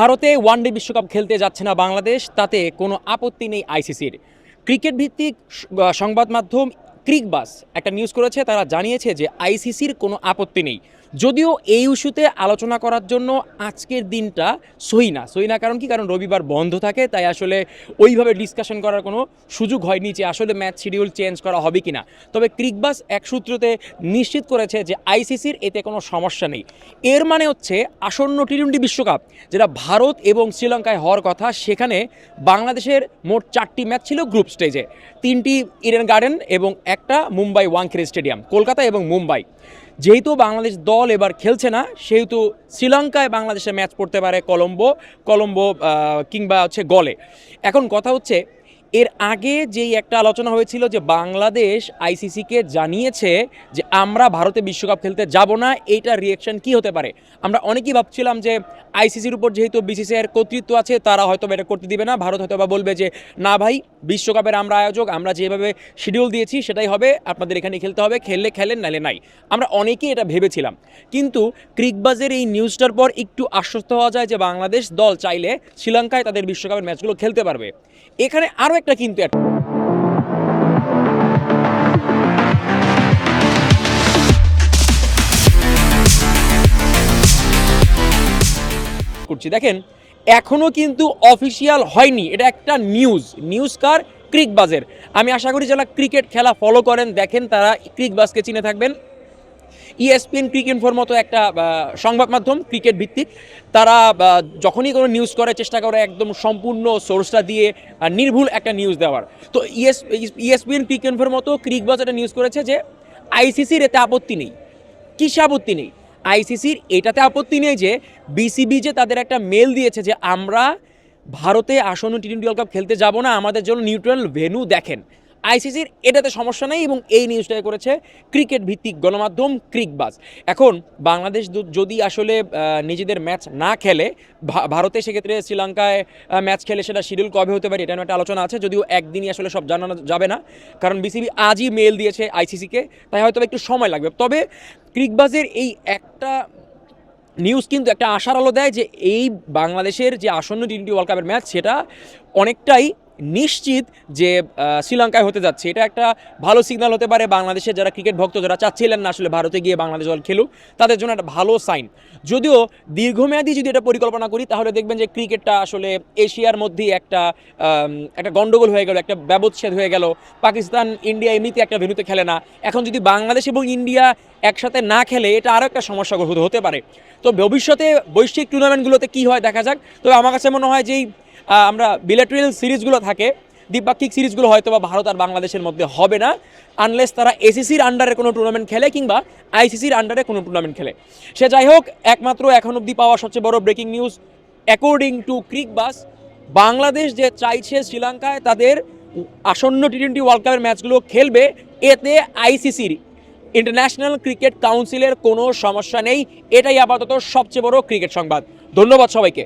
ভারতে ওয়ানডে বিশ্বকাপ খেলতে যাচ্ছে না বাংলাদেশ, তাতে কোনো আপত্তি নেই আইসিসির। ক্রিকেট ভিত্তিক সংবাদ মাধ্যম ক্রিকবাস একটা নিউজ করেছে, তারা জানিয়েছে যে আইসিসির কোনো আপত্তি নেই। যদিও এই ইস্যুতে আলোচনা করার জন্য আজকের দিনটা সহি না কারণ কি, কারণ রবিবার বন্ধ থাকে, তাই আসলে ওইভাবে ডিসকাশন করার কোনো সুযোগ হয়নি যে আসলে ম্যাচ শিডিউল চেঞ্জ করা হবে কিনা। তবে ক্রিকবাস এক সূত্রতে নিশ্চিত করেছে যে আইসিসির এতে কোনো সমস্যা নেই। এর মানে হচ্ছে আসন্ন টি-20 বিশ্বকাপ যেটা ভারত এবং শ্রীলঙ্কায় হওয়ার কথা, সেখানে বাংলাদেশের মোট 4টি ম্যাচ ছিল গ্রুপ স্টেজে, 3টি ইডেন গার্ডেন এবং একটা মুম্বাই ওয়াংখেড়ে স্টেডিয়াম, কলকাতা এবং মুম্বাই। যেহেতু বাংলাদেশ দল এবার খেলছে না, সেহেতু শ্রীলঙ্কায় বাংলাদেশের ম্যাচ পড়তে পারে কলম্বো কিংবা গলে। এখন কথা হচ্ছে, এর আগে যেই একটা আলোচনা হয়েছিল যে বাংলাদেশ আইসিসিকে জানিয়েছে যে আমরা ভারতে বিশ্বকাপ খেলতে যাব না, এইটার রিয়েকশন কি হতে পারে। আমরা অনেকেই ভাবছিলাম যে আইসিসির উপর যেহেতু বিসিসিআইয়ের কর্তৃত্ব আছে, তারা হয়তো এটা করতে দিবে না, ভারত হয়তো বা বলবে যে না ভাই, বিশ্বকাপের আমরা আয়োজক, আমরা যেভাবে শিডিউল দিয়েছি সেটাই হবে, আপনাদের এখানে খেলতে হবে, খেললে খেলেন নাহলে নাই। আমরা অনেকেই এটা ভেবেছিলাম, কিন্তু ক্রিকবাজের এই নিউজটার পর একটু আশ্বস্ত হওয়া যায় যে বাংলাদেশ দল চাইলে শ্রীলঙ্কায় তাদের বিশ্বকাপের ম্যাচগুলো খেলতে পারবে। এখানে আরও একটা কিন্তু করছি, দেখেন এখনো কিন্তু অফিসিয়াল হয়নি, এটা একটা নিউজ কার, ক্রিকবাজের। আমি আশা করি যারা ক্রিকেট খেলা ফলো করেন, দেখেন, তারা ক্রিকবাজকে চিনে থাকবেন। ESPN ক্রিকইনফোর মতো একটা সংবাদ মাধ্যম ক্রিকেট ভিত্তিক, তারা যখনই কোনো নিউজ করে চেষ্টা করে একদম সম্পূর্ণ সোর্সটা দিয়ে নির্ভুল একটা নিউজ দেওয়ার। তো ESPN ক্রিকইনফোর মতো ক্রিকবাজ একটা নিউজ করেছে যে আইসিসির এতে আপত্তি নেই। কিসে আপত্তি নেই? আইসিসির এটাতে আপত্তি নেই যে বিসিবি যে তাদের একটা মেল দিয়েছে যে আমরা ভারতে আসন্ন টি-20 ওয়ার্ল্ড কাপ খেলতে যাব না, আমাদের জন্য নিউট্রাল ভেন্যু দেখেন। আইসিসির এটাতে সমস্যা নেই এবং এই নিউজটাই করেছে ক্রিকেট ভিত্তিক গণমাধ্যম ক্রিকবাজ। এখন বাংলাদেশ যদি আসলে নিজেদের ম্যাচ না খেলে ভারতে, সেক্ষেত্রে শ্রীলঙ্কায় ম্যাচ খেলে সেটা শিডিউল কবে হতে পারে এটা নিয়ে একটা আলোচনা আছে, যদিও একদিনই আসলে সব জানানো যাবে না, কারণ বিসিবি আজই মেল দিয়েছে আইসিসিকে, তাই হয়তো একটু সময় লাগবে। তবে ক্রিকবাজের এই একটা নিউজ কিন্তু একটা আশার আলো দেয় যে এই বাংলাদেশের যে আসন্ন টি-20 ওয়ার্ল্ড কাপের ম্যাচ, সেটা অনেকটাই নিশ্চিত যে শ্রীলঙ্কায় হতে যাচ্ছে। এটা একটা ভালো সিগন্যাল হতে পারে বাংলাদেশের যারা ক্রিকেট ভক্ত, যারা চাচ্ছিলেন না আসলে ভারতে গিয়ে বাংলাদেশ দল খেলুক, তাদের জন্য একটা ভালো সাইন। যদিও দীর্ঘমেয়াদী যদি এটা পরিকল্পনা করি, তাহলে দেখবেন যে ক্রিকেটটা আসলে এশিয়ার মধ্যেই একটা গন্ডগোল হয়ে গেল, একটা ব্যবচ্ছেদ হয়ে গেল। পাকিস্তান, ইন্ডিয়া এমনিতে একটা ভেন্যুতে খেলে না, এখন যদি বাংলাদেশ এবং ইন্ডিয়া একসাথে না খেলে, এটা আরও একটা সমস্যা হতে পারে। তো ভবিষ্যতে বৈশ্বিক টুর্নামেন্টগুলোতে কী হয় দেখা যাক। তবে আমার কাছে মনে হয় যেই আমরা বিল্যাটারাল সিরিজগুলো থাকে, দ্বিপাক্ষিক সিরিজগুলো হয়তো বা ভারত আর বাংলাদেশের মধ্যে হবে না, আনলেস তারা এসিসির আন্ডারে কোনো টুর্নামেন্ট খেলে কিংবা আইসিসির আন্ডারে কোনো টুর্নামেন্ট খেলে। সে যাই হোক, একমাত্র এখন অবধি পাওয়া সবচেয়ে বড় breaking news, according to Cricbuzz, Bangladesh যে চাইছে শ্রীলঙ্কায় তাদের আসন্ন টি-20 ওয়ার্ল্ড কাপের ম্যাচগুলো খেলবে, এতে আইসিসির, ইন্টারন্যাশনাল ক্রিকেট কাউন্সিলের কোনো সমস্যা নেই। এটাই আপাতত সবচেয়ে বড় ক্রিকেট সংবাদ। ধন্যবাদ সবাইকে।